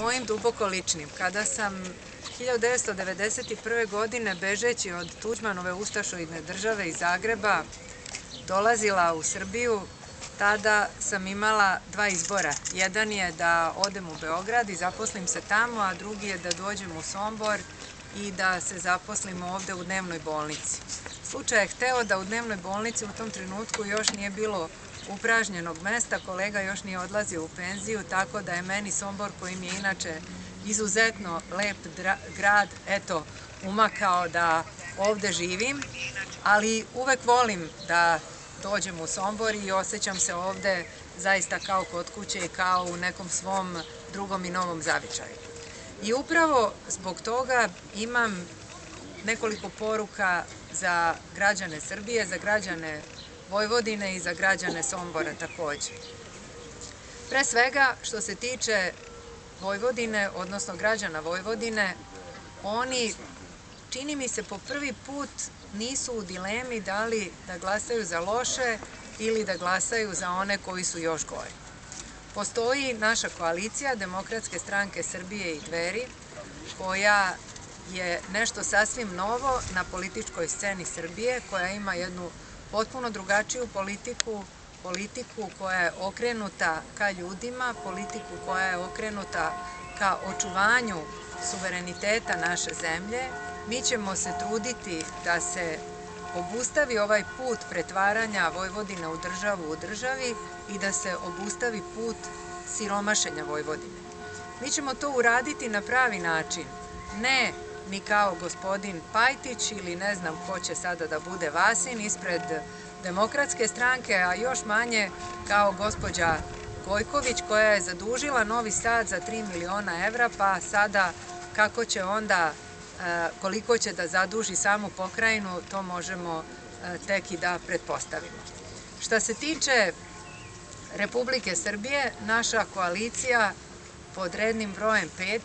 Mojim duboko ličnim, kada sam 1991. godine bežeći od Tuđmanove ustašoidne države iz Zagreba dolazila u Srbiju, tada sam imala dva izbora. Jedan je da odem u Beograd i zaposlim se tamo, a drugi je da dođem u Sombor i da se zaposlim ovde u dnevnoj bolnici. Slučaj je hteo da u dnevnoj bolnici u tom trenutku još nije bilo upražnjenog mesta, kolega još nije odlazio u penziju, tako da je meni Sombor, koji mi je inače izuzetno lep grad, eto, umakao da ovde živim, ali uvek volim da dođem u Sombor i osjećam se ovde zaista kao kod kuće i kao u nekom svom drugom i novom zavičaju. I upravo zbog toga imam nekoliko poruka za građane Srbije, za građane Vojvodine i za građane Sombora takođe. Pre svega, što se tiče Vojvodine, odnosno građana Vojvodine, oni, čini mi se, po prvi put nisu u dilemi da li da glasaju za loše ili da glasaju za one koji su još gori. Postoji naša koalicija Demokratske stranke Srbije i Dveri, koja je nešto sasvim novo na političkoj sceni Srbije, koja ima jednu potpuno drugačiju politiku koja je okrenuta ka ljudima, politiku koja je okrenuta ka očuvanju suvereniteta naše zemlje. Mi ćemo se truditi da se obustavi ovaj put pretvaranja Vojvodine u državu u državi i da se obustavi put siromašenja Vojvodine. Mi ćemo to uraditi na pravi način, ne ni kao gospodin Pajtić ili ne znam ko će sada da bude Vasin ispred Demokratske stranke, a još manje kao gospođa Gojković, koja je zadužila Novi Sad za 3 miliona evra, pa sada kako će onda, koliko će da zaduži samu pokrajinu, to možemo tek i da pretpostavimo. Šta se tiče Republike Srbije, naša koalicija pod rednim brojem 5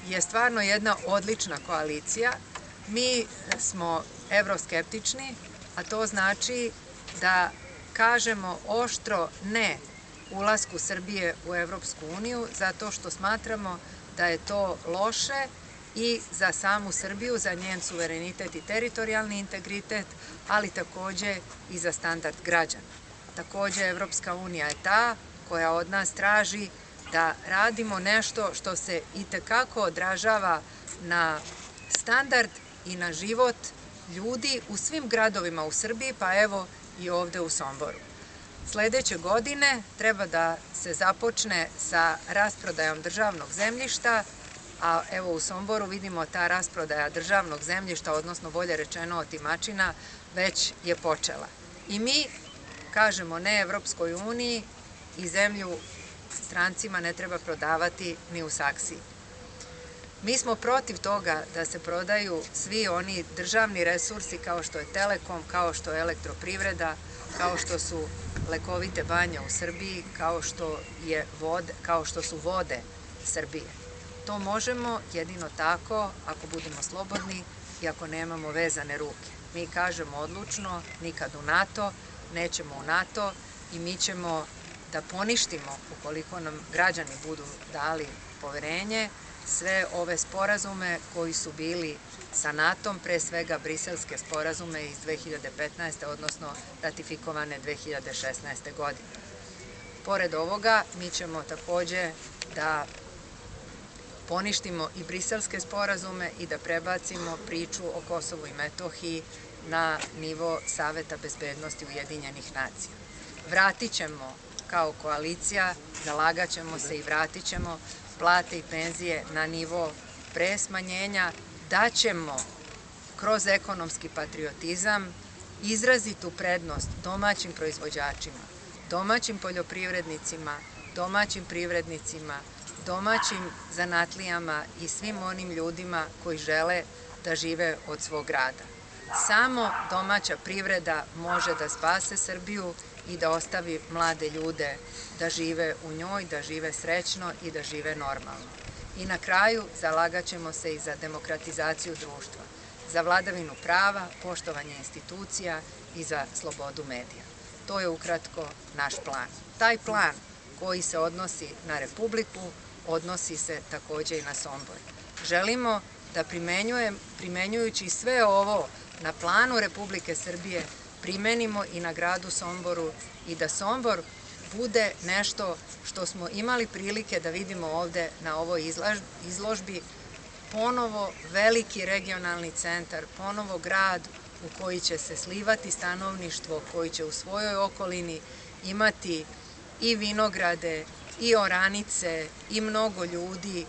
je stvarno jedna odlična koalicija. Mi smo evroskeptični, a to znači da kažemo oštro ne ulasku Srbije u Evropsku uniju, zato što smatramo da je to loše i za samu Srbiju, za njen suverenitet i teritorijalni integritet, ali takođe i za standard građana. Takođe, Evropska unija je ta koja od nas traži da radimo nešto što se itekako odražava na standard i na život ljudi u svim gradovima u Srbiji, pa evo i ovde u Somboru. Sledeće godine treba da se započne sa rasprodajom državnog zemljišta, a evo u Somboru vidimo ta rasprodaja državnog zemljišta, odnosno bolje rečeno otimačina, već je počela. I mi kažemo ne Evropskoj uniji i zemlju strancima ne treba prodavati ni u Saksiji. Mi smo protiv toga da se prodaju svi oni državni resursi kao što je Telekom, kao što je Elektroprivreda, kao što su lekovite banje u Srbiji, kao što su vode Srbije. To možemo jedino tako ako budemo slobodni i ako nemamo vezane ruke. Mi kažemo odlučno nikad u NATO, nećemo u NATO i mi ćemo da poništimo, ukoliko nam građani budu dali poverenje, sve ove sporazume koji su bili sa NATO-om, pre svega briselske sporazume iz 2015. odnosno ratifikovane 2016. godine. Pored ovoga, mi ćemo takođe da poništimo i briselske sporazume i da prebacimo priču o Kosovu i Metohiji na nivo Saveta bezbednosti Ujedinjenih nacija. Vratit ćemo kao koalicija, zalagat ćemo se i vratit ćemo plate i penzije na nivo pre smanjenja, daćemo kroz ekonomski patriotizam izrazitu prednost domaćim proizvođačima, domaćim poljoprivrednicima, domaćim privrednicima, domaćim zanatlijama i svim onim ljudima koji žele da žive od svog rada. Samo domaća privreda može da spase Srbiju i da ostavi mlade ljude da žive u njoj, da žive srećno i da žive normalno. I na kraju zalagat ćemo se i za demokratizaciju društva, za vladavinu prava, poštovanje institucija i za slobodu medija. To je ukratko naš plan. Taj plan koji se odnosi na Republiku, odnosi se takođe i na Sombor. Želimo da primenjujući sve ovo na planu Republike Srbije primenimo i na gradu Somboru i da Sombor bude nešto što smo imali prilike da vidimo ovde na ovoj izložbi, ponovo veliki regionalni centar, ponovo grad u koji će se slivati stanovništvo, koji će u svojoj okolini imati i vinograde, i oranice, i mnogo ljudi,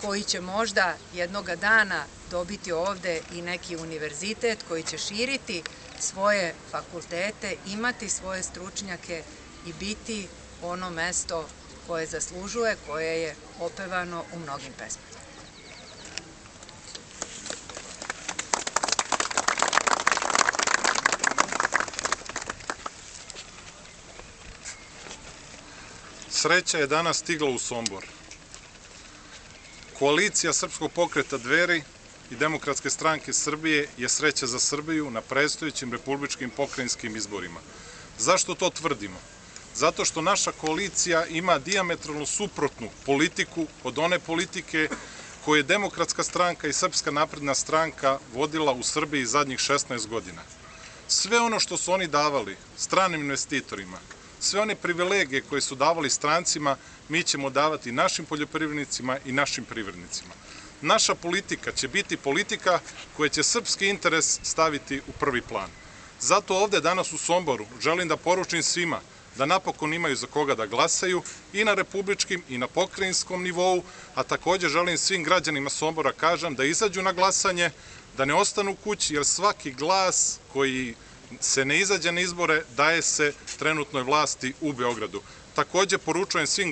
koji će možda jednoga dana dobiti ovde i neki univerzitet, koji će širiti svoje fakultete, imati svoje stručnjake i biti ono mesto koje zaslužuje, koje je opevano u mnogim pesmama. Sreća je danas stigla u Sombor. Koalicija Srpskog pokreta Dveri i Demokratske stranke Srbije je Sreća za Srbiju na predstojećim republičkim pokrajinskim izborima. Zašto to tvrdimo? Zato što naša koalicija ima dijametralno suprotnu politiku od one politike koju je Demokratska stranka i Srpska napredna stranka vodila u Srbiji zadnjih 16 godina. Sve ono što su oni davali stranim investitorima, sve one privilegije koje su davali strancima, mi ćemo davati našim poljoprivrednicima i našim privrednicima. Naša politika će biti politika koja će srpski interes staviti u prvi plan. Zato ovde danas u Somboru želim da poručim svima da napokon imaju za koga da glasaju i na republičkim i na pokrajinskom nivou, a takođe želim svim građanima Sombora kažem da izađu na glasanje, da ne ostanu kući, jer svaki glas koji se ne izađe na izbore daje se trenutnoj vlasti u Beogradu. Takođe poručujem svim